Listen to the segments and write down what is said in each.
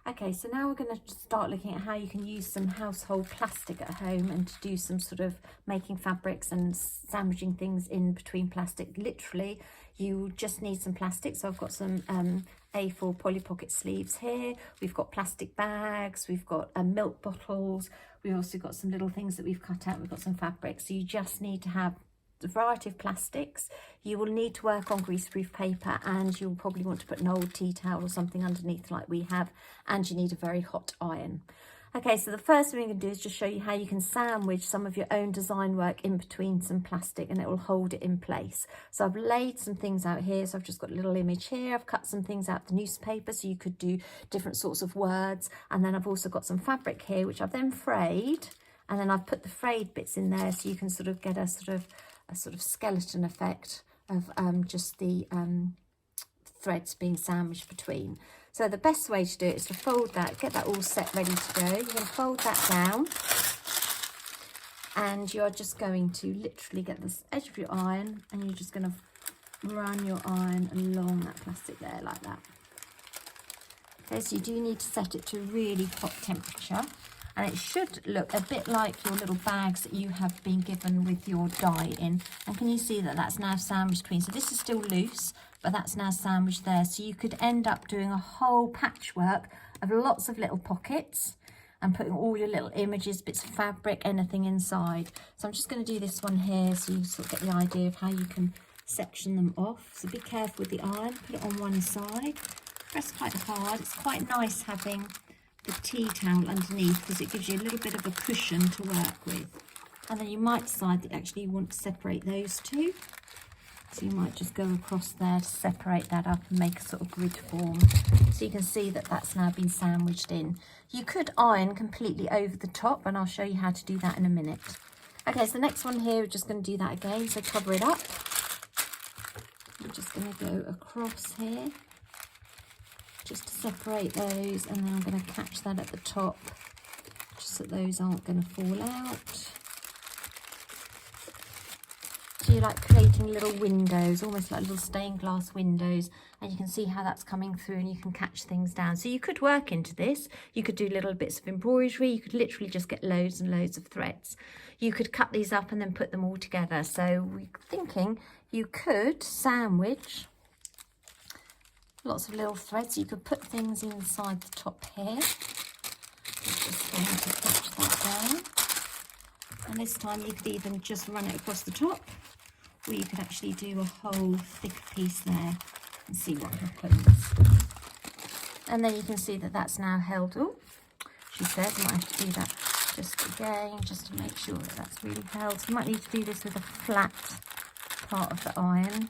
Okay, so now we're going to start looking at how you can use some household plastic at home and to do some sort of making fabrics and sandwiching things in between plastic. Literally, you just need some plastic. So I've got some A4 Polly Pocket sleeves here. We've got plastic bags. We've got milk bottles. We've also got some little things that we've cut out. We've got some fabric. So you just need to have a variety of plastics. You will need to work on greaseproof paper, and you'll probably want to put an old tea towel or something underneath like we have, and you need a very hot iron. Okay, so the first thing we're going to do is just show you how you can sandwich some of your own design work in between some plastic, and it will hold it in place. So I've laid some things out here. So I've just got a little image here. I've cut some things out the newspaper so you could do different sorts of words, and then I've also got some fabric here which I've then frayed, and then I've put the frayed bits in there so you can sort of get a sort of skeleton effect of just the threads being sandwiched between. So the best way to do it is to fold that, get that all set ready to go. You're going to fold that down, and you're just going to literally get this edge of your iron, and you're just going to run your iron along that plastic there like that. Okay, so you do need to set it to a really hot temperature. And it should look a bit like your little bags that you have been given with your dye in. And can you see that that's now sandwiched between? So this is still loose, but that's now sandwiched there. So you could end up doing a whole patchwork of lots of little pockets and putting all your little images, bits of fabric, anything inside. So I'm just going to do this one here so you sort of get the idea of how you can section them off. So be careful with the iron, put it on one side, press quite hard. It's quite nice having the tea towel underneath because it gives you a little bit of a cushion to work with. And then you might decide that actually you want to separate those two. So you might just go across there to separate that up and make a sort of grid form. So you can see that that's now been sandwiched in. You could iron completely over the top, and I'll show you how to do that in a minute. Okay, so the next one here, we're just going to do that again. So cover it up. I'm just going to go across here, just to separate those, and then I'm going to catch that at the top just so those aren't going to fall out. So you like creating little windows, almost like little stained glass windows, and you can see how that's coming through, and you can catch things down. So you could work into this. You could do little bits of embroidery. You could literally just get loads and loads of threads. You could cut these up and then put them all together. So we're thinking you could sandwich lots of little threads. You could put things inside the top here. Just going to catch that down. And this time you could even just run it across the top, or you could actually do a whole thick piece there and see what happens. And then you can see that that's now held. Oh, she says I might have to do that just again, just to make sure that that's really held. So you might need to do this with a flat part of the iron.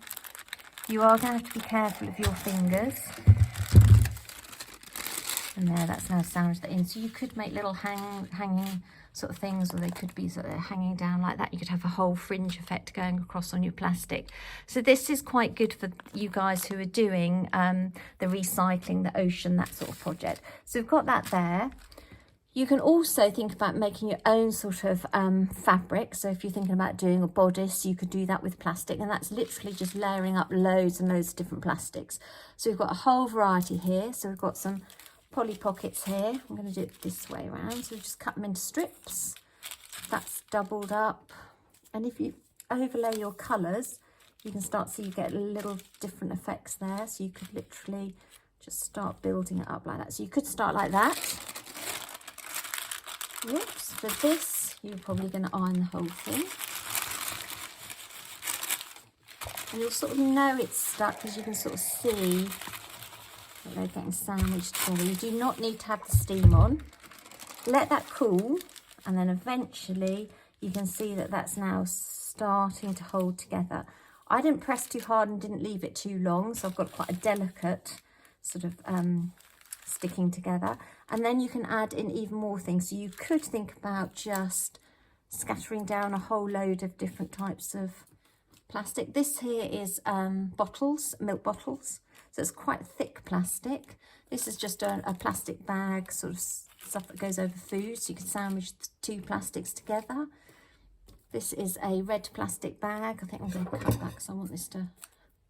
You are going to have to be careful of your fingers. And there, that's now sandwiched in. So you could make little hanging sort of things, or they could be sort of hanging down like that. You could have a whole fringe effect going across on your plastic. So this is quite good for you guys who are doing the recycling, the ocean, that sort of project. So we've got that there. You can also think about making your own sort of fabric. So if you're thinking about doing a bodice, you could do that with plastic, and that's literally just layering up loads and loads of different plastics. So we've got a whole variety here. So we've got some Polly Pockets here. I'm going to do it this way around. So just cut them into strips. That's doubled up. And if you overlay your colours, you can start to see you get little different effects there. So you could literally just start building it up like that. So you could start like that. Whoops, for this, you're probably going to iron the whole thing. And you'll sort of know it's stuck because you can sort of see that they're getting sandwiched together. You do not need to have the steam on. Let that cool, and then eventually you can see that that's now starting to hold together. I didn't press too hard and didn't leave it too long, so I've got quite a delicate sort of sticking together. And then you can add in even more things. So you could think about just scattering down a whole load of different types of plastic. This here is bottles, milk bottles. So it's quite thick plastic. This is just a plastic bag, sort of stuff that goes over food. So you can sandwich two plastics together. This is a red plastic bag. I think I'm going to cut that because I want this to...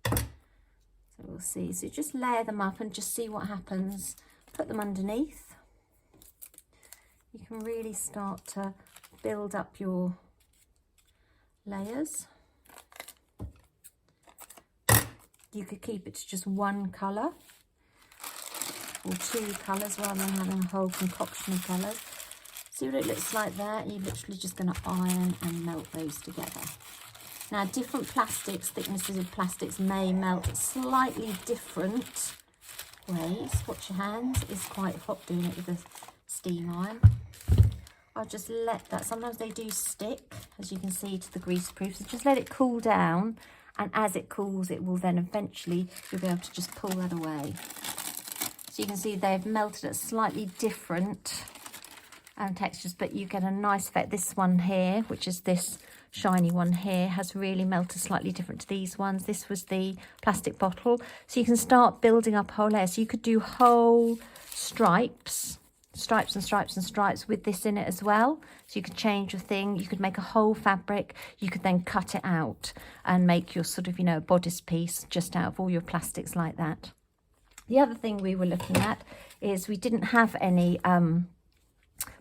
So we'll see. So just layer them up and just see what happens. put them underneath. You can really start to build up your layers. You could keep it to just one colour or two colours rather than having a whole concoction of colours. See what it looks like there? You're literally just going to iron and melt those together. Now, different plastics, thicknesses of plastics may melt at slightly different ways. Watch your hands. It's quite hot doing it with a steam iron. I'll just let that, sometimes they do stick, as you can see, to the grease proof. So just let it cool down, and as it cools, it will then eventually, you'll be able to just pull that away. So you can see they've melted at slightly different textures, but you get a nice effect. This one here, which is this shiny one here, has really melted slightly different to these ones. This was the plastic bottle. So you can start building up whole layers. So you could do whole stripes and stripes and stripes with this in it as well. So you could change your thing. You could make a whole fabric. You could then cut it out and make your sort of, you know, bodice piece just out of all your plastics like that. The other thing we were looking at is we didn't have any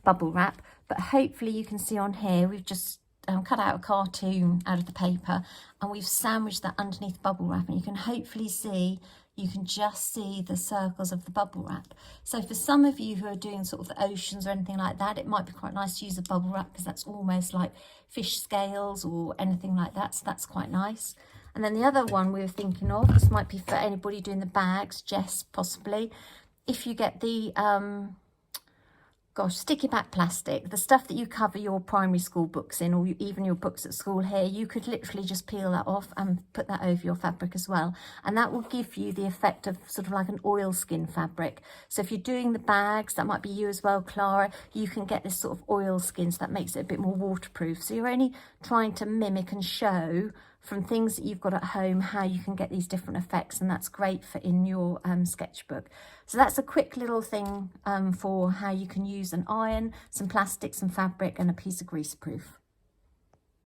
bubble wrap, but hopefully you can see on here we've just cut out a cartoon out of the paper and we've sandwiched that underneath bubble wrap, and you can hopefully see, you can just see the circles of the bubble wrap. So for some of you who are doing sort of the oceans or anything like that, it might be quite nice to use a bubble wrap because that's almost like fish scales or anything like that, so that's quite nice. And then the other one we were thinking of, this might be for anybody doing the bags, Jess possibly, if you get the sticky back plastic, the stuff that you cover your primary school books in, or even your books at school here, you could literally just peel that off and put that over your fabric as well. And that will give you the effect of sort of like an oilskin fabric. So if you're doing the bags, that might be you as well, Clara, you can get this sort of oilskin, so that makes it a bit more waterproof. So you're only trying to mimic and show from things that you've got at home how you can get these different effects, and that's great for in your sketchbook. So that's a quick little thing for how you can use an iron, some plastic, some fabric and a piece of grease proof.